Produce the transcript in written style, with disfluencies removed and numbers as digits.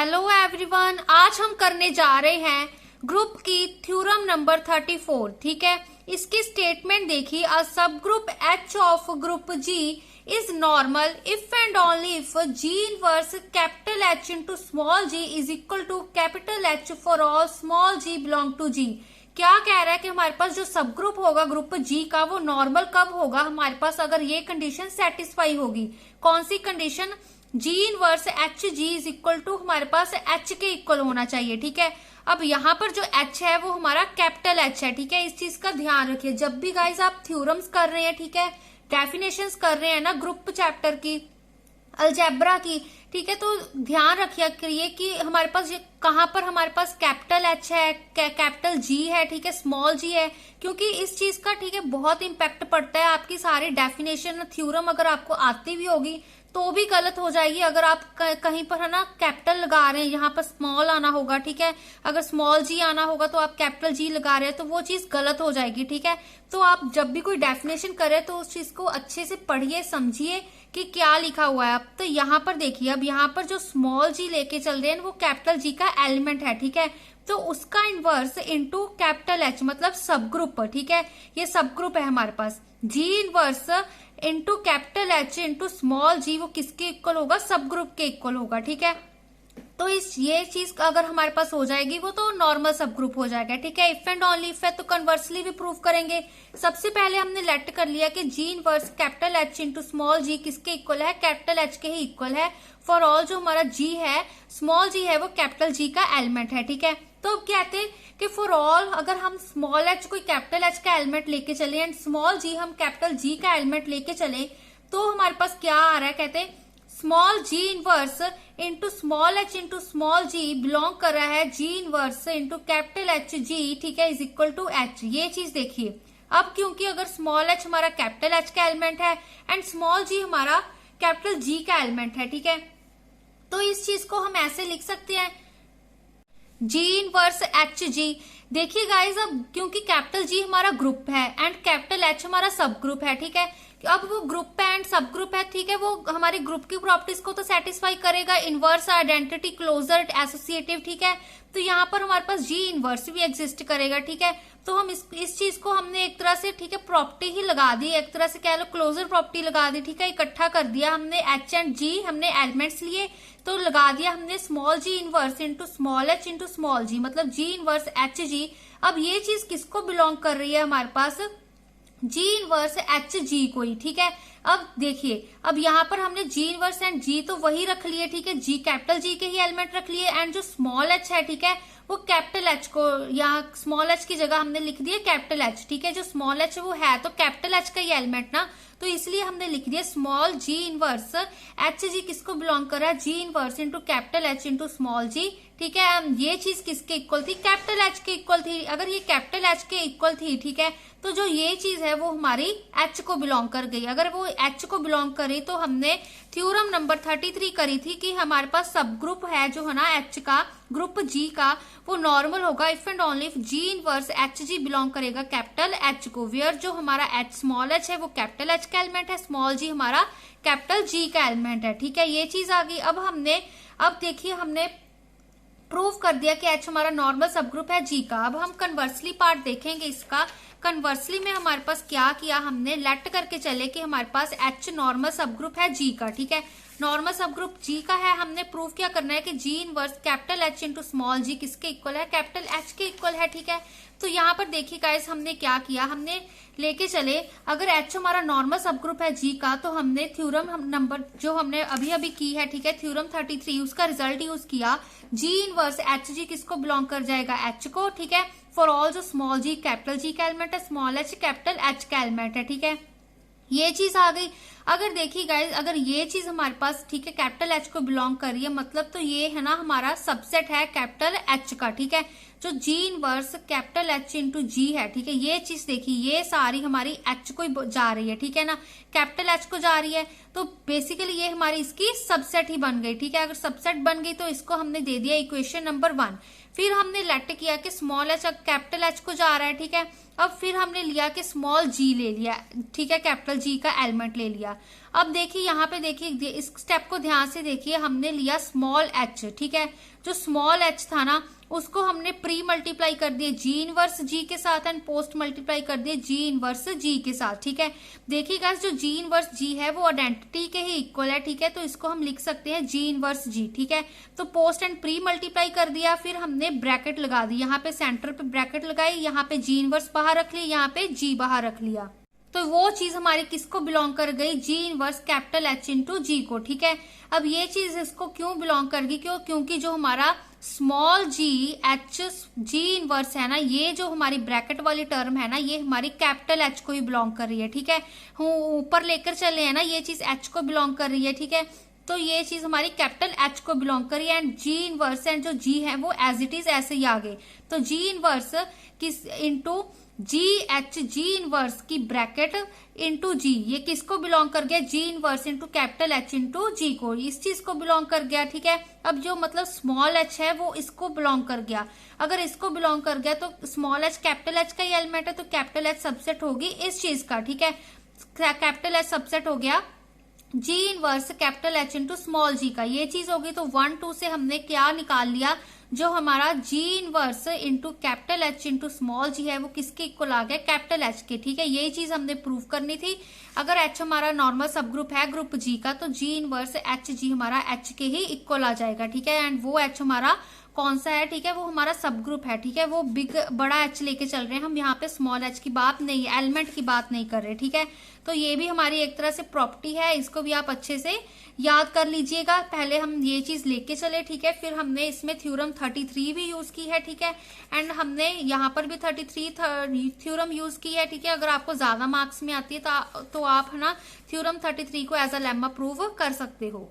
Hello everyone, आज हम करने जा रहे हैं ग्रुप की थ्योरम नंबर 34। ठीक है, इसकी स्टेटमेंट देखिए। A subgroup H of group G is normal if and only if G inverse capital H into small G is equal to capital H for all small G belong to G. क्या कह रहा है कि हमारे पास जो सब group होगा group जी का वो नॉर्मल कब होगा हमारे पास, अगर ये कंडीशन सेटिस्फाई होगी। कौन सी condition? G inverse H G is equal to हमारे पास एच के इक्वल होना चाहिए। ठीक है, अब यहाँ पर जो एच है वो हमारा कैपिटल एच है। ठीक है, इस चीज का ध्यान रखिए जब भी गाइस आप थ्योरम्स कर रहे हैं। ठीक है, डेफिनेशंस कर रहे हैं ना ग्रुप चैप्टर की, अलजेब्रा की। ठीक है, तो ध्यान रखिए कि हमारे पास ये कहाँ पर हमारे पास कैपिटल एच है, कैपिटल जी है, ठीक है, स्मॉल जी है, क्योंकि इस चीज का ठीक है बहुत इंपैक्ट पड़ता है। आपकी सारी डेफिनेशन थ्योरम अगर आपको आती भी होगी तो भी गलत हो जाएगी। अगर आप कहीं पर है ना कैपिटल लगा रहे हैं, यहाँ पर स्मॉल आना होगा। ठीक है, अगर स्मॉल जी आना होगा तो आप कैपिटल जी लगा रहे हैं तो वो चीज गलत हो जाएगी। ठीक है, तो आप जब भी कोई डेफिनेशन करें तो उस चीज को अच्छे से पढ़िए, समझिए कि क्या लिखा हुआ है। अब तो यहाँ पर देखिए, अब यहाँ पर जो स्मॉल जी लेके चल रहे हैं वो कैपिटल जी का एलिमेंट है। ठीक है, तो उसका इनवर्स इनटू कैपिटल एच मतलब सब ग्रुप। ठीक है, ये सब ग्रुप है हमारे पास। G inverse into capital H into small G वो किसके इक्वल होगा? सब ग्रुप के इक्वल होगा। ठीक है, तो ये चीज अगर हमारे पास हो जाएगी वो तो नॉर्मल सब ग्रुप हो जाएगा। ठीक है, इफ एंड ओनली इफ है तो कन्वर्सली भी प्रूव करेंगे। सबसे पहले हमने लेट कर लिया कि G inverse capital H into small G किसके इक्वल है? कैपिटल एच के ही इक्वल है। फॉर ऑल जो हमारा जी है, स्मॉल जी है, वो कैपिटल जी का एलिमेंट है। ठीक है, तो अब कहते हैं कि फॉर ऑल अगर हम स्मॉल एच कोई कैपिटल एच का एलिमेंट लेके चले एंड स्मॉल जी हम कैपिटल जी का एलिमेंट लेके चले तो हमारे पास क्या आ रहा है? कहते हैं small G inverse into small H into small G belong कर रहा है G inverse into capital H G. ठीक है, इज इक्वल टू एच। ये चीज देखिए, अब क्योंकि अगर स्मॉल एच हमारा कैपिटल एच का एलिमेंट है एंड स्मॉल जी हमारा कैपिटल जी का एलिमेंट है। ठीक है, तो इस चीज को हम ऐसे लिख सकते हैं जी इनवर्स एच जी। देखिए गाइज, अब क्योंकि कैपिटल जी हमारा ग्रुप है एंड कैपिटल एच हमारा सब ग्रुप है। ठीक है, अब वो ग्रुप है एंड सब ग्रुप है। ठीक है, वो हमारे ग्रुप की प्रॉपर्टीज को तो सेटिस्फाई करेगा, इनवर्स, आइडेंटिटी, क्लोजर, एसोसिएटिव। ठीक है, तो यहाँ पर हमारे पास जी इनवर्स भी एग्जिस्ट करेगा। ठीक है, तो हम इस चीज को हमने एक तरह से ठीक है प्रॉपर्टी ही लगा दी, एक तरह से कह लो क्लोजर प्रॉपर्टी लगा दी। ठीक है, इकट्ठा कर दिया हमने एच एंड जी, हमने एलिमेंट्स लिए तो लगा दिया हमने small G inverse into small H into small G मतलब जी इनवर्स एच जी। अब ये चीज किसको बिलोंग कर रही है हमारे पास? जी इनवर्स एच जी को ही। ठीक है, अब देखिए, अब यहाँ पर हमने जी इनवर्स एंड जी तो वही रख लिए। ठीक है, जी कैपिटल जी के ही एलिमेंट रख लिए एंड जो स्मॉल एच है ठीक है वो कैपिटल एच को, यहाँ स्मॉल एच की जगह हमने लिख दिया कैपिटल एच। ठीक है, जो स्मॉल एच वो है तो कैपिटल एच का ही एलिमेंट ना, तो इसलिए हमने लिख दिया small G inverse H G किसको बिलोंग कर रहा है? G inverse into capital H into small G. ठीक है, ये चीज किसके इक्वल थी? कैपिटल एच के इक्वल थी। अगर ये कैपिटल एच के इक्वल थी ठीक है, तो जो ये चीज है वो हमारी एच को बिलोंग कर गई। अगर वो एच को बिलोंग करी तो हमने थ्योरम नंबर 33 करी थी कि हमारे पास सब ग्रुप है जो है ना एच का, ग्रुप जी का, वो नॉर्मल होगा if and only if G inverse H ji belong करेगा कैपिटल एच को, वेयर जो हमारा एच स्मॉल एच है वो कैपिटल एच का एलिमेंट है, स्मॉल जी हमारा कैपिटल जी का एलिमेंट है। ठीक है, ये चीज आ गई। अब देखिए हमने प्रूव कर दिया कि एच हमारा नॉर्मल सब ग्रुप है जी का। अब हम कन्वर्सली पार्ट देखेंगे इसका। कन्वर्सली में हमारे पास क्या किया हमने, लेट करके चले कि हमारे पास एच नॉर्मल सब ग्रुप है जी का। ठीक है, नॉर्मल सब ग्रुप जी का है, हमने प्रूव क्या करना है कि G inverse capital H into small G किसके इक्वल है? कैपिटल एच के इक्वल है। ठीक है, तो यहाँ पर देखिए गाइस हमने क्या किया, हमने लेके चले अगर एच हमारा नॉर्मल सब ग्रुप है जी का तो हमने थ्योरम नंबर जो हमने अभी अभी की है ठीक है थ्योरम 33 उसका रिजल्ट यूज किया। जी इनवर्स एच जी किसको बिलोंग कर जाएगा? एच को। ठीक है, फॉर ऑल जो स्मॉल जी कैपिटल जी का एलिमेंट है, स्मॉल एच कैपिटल एच का एलिमेंट है। ठीक है, ये चीज आ गई। अगर देखिए गाइज, अगर ये चीज हमारे पास ठीक है कैपिटल एच को बिलोंग कर रही है मतलब तो ये है ना हमारा सबसेट है कैपिटल एच का। ठीक है, जो G inverse capital H into G है। ठीक है, ये चीज देखिए ये सारी हमारी एच को जा रही है। ठीक है ना, कैपिटल एच को जा रही है तो बेसिकली ये हमारी इसकी सबसेट ही बन गई। ठीक है, अगर सबसेट बन गई तो इसको हमने दे दिया इक्वेशन नंबर 1। फिर हमने लेट किया कि स्मॉल एच कैपिटल एच को जा रहा है। ठीक है, अब फिर हमने लिया कि स्मॉल जी ले लिया। ठीक है, कैपिटल जी का एलिमेंट ले लिया। अब देखिए यहाँ पे देखिए इस स्टेप को ध्यान से देखिए, हमने लिया स्मॉल एच, ठीक है। जो स्मॉल एच था ना उसको हमने प्री मल्टीप्लाई कर दिया जी इनवर्स जी के साथ एंड पोस्ट मल्टीप्लाई कर दिया जी इनवर्स जी के साथ, ठीक है। देखिएगा जो जी इनवर्स जी है वो आइडेंटिटी के ही इक्वल है, ठीक है, तो इसको हम लिख सकते हैं जी इनवर्स जी, ठीक है। तो पोस्ट एंड प्री मल्टीप्लाई कर दिया, फिर हमने ब्रैकेट लगा दी, यहाँ पे सेंटर पे ब्रैकेट लगाई, यहाँ पे जी इनवर्स बाहर रख लिया, यहाँ पे जी बाहर रख लिया। तो वो चीज हमारी किसको बिलोंग कर गई, G inverse capital H into G को, ठीक है। अब ये चीज इसको क्यों बिलोंग कर गई, क्योंकि जो हमारा स्मॉल जी एच जी इनवर्स है ना, ये जो हमारी ब्रैकेट वाली टर्म है ना, ये हमारी कैपिटल एच को ही बिलोंग कर रही है, ठीक है। ऊपर लेकर चले हैं ना, ये चीज एच को बिलोंग कर रही है, ठीक है। तो ये चीज हमारी कैपिटल एच को बिलोंग कर रही है एंड जी इनवर्स एंड जो जी है वो एज इट इज ऐसे ही आ गए। तो जी इनवर्स किस into G H G inverse की ब्रैकेट इंटू जी, ये किसको बिलोंग कर गया, G inverse into capital H into G को, इस चीज को बिलोंग कर गया, ठीक है। अब जो मतलब स्मॉल एच है वो इसको बिलोंग कर गया, अगर इसको बिलोंग कर गया तो स्मॉल एच कैपिटल एच का ही एलिमेंट है, तो कैपिटल एच सबसेट होगी इस चीज का, ठीक है। कैपिटल एच सबसेट हो गया G inverse capital H into small G का, ये चीज होगी। तो 1 2 से हमने क्या निकाल लिया, जो हमारा G inverse into capital H into small G है वो किसके इक्वल आ गया, कैपिटल एच के, ठीक है। यही चीज हमने प्रूव करनी थी। अगर एच हमारा नॉर्मल सब ग्रुप है ग्रुप जी का, तो जी इनवर्स एच जी हमारा एच के ही इक्वल आ जाएगा, ठीक है। एंड वो एच हमारा कौन सा है, ठीक है, वो हमारा सब ग्रुप है, ठीक है। वो बिग बड़ा एच लेके चल रहे हैं हम, यहाँ पे स्मॉल एच की बात नहीं, एलिमेंट की बात नहीं कर रहे, ठीक है। तो ये भी हमारी एक तरह से प्रॉपर्टी है, इसको भी आप अच्छे से याद कर लीजिएगा। पहले हम ये चीज लेके चले, ठीक है, फिर हमने इसमें थ्योरम 33 भी यूज की है, ठीक है, एंड हमने यहाँ पर भी 33 थ्योरम यूज की है, ठीक है। अगर आपको ज्यादा मार्क्स में आती है तो आप है ना थ्योरम 33 को एज अ लेम्मा प्रूव कर सकते हो।